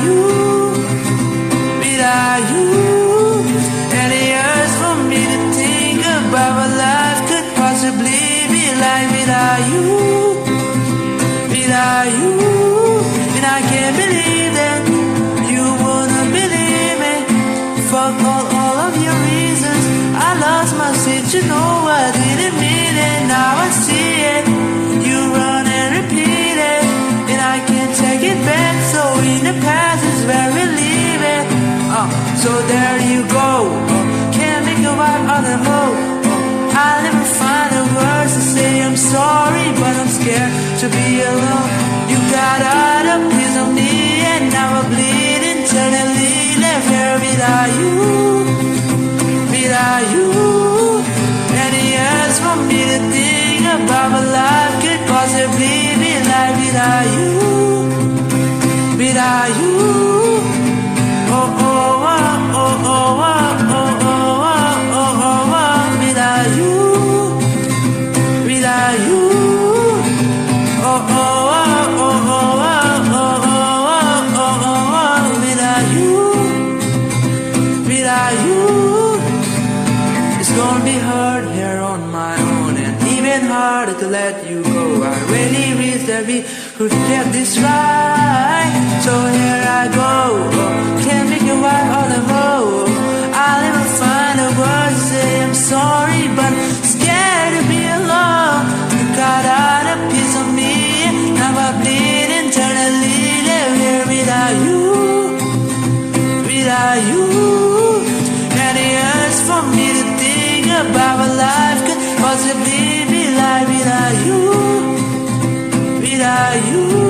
you, without you. And it hurts for me to think about what life could possibly be like without you, without you. And I can't believe that you wouldn't believe me. Fuck all of your reasons. I lost my sense, you know I didn't mean it. Now I see it. You run and repeat it, and I can't take it back. So in the past is where we leave it. So there you go. Can't make a wife out of hoe. I'll never find the words to say I'm sorry, but I'm scared to be alone. You got other piece of me, and now I bleed internally. Left here without you, without you. And it hurts for me to think about what life could possibly be like without you, without you. Oh, oh, oh, oh, oh, oh, oh, oh, oh, oh, oh, without you, without you. Oh, oh, oh, oh, oh, oh, oh, oh, oh, oh, oh, without you, without you. It's gonna be hard here on my own, and even harder to let you go. I really wish that we could get this right. So here I go. Can't make a wife out of hoe. I'll never find the words to say I'm sorry, but scared to be alone. You got out a piece of me, now I bleed internally. Live here without you, without you. And it hurts for me to think about what life could possibly be like without you, without you.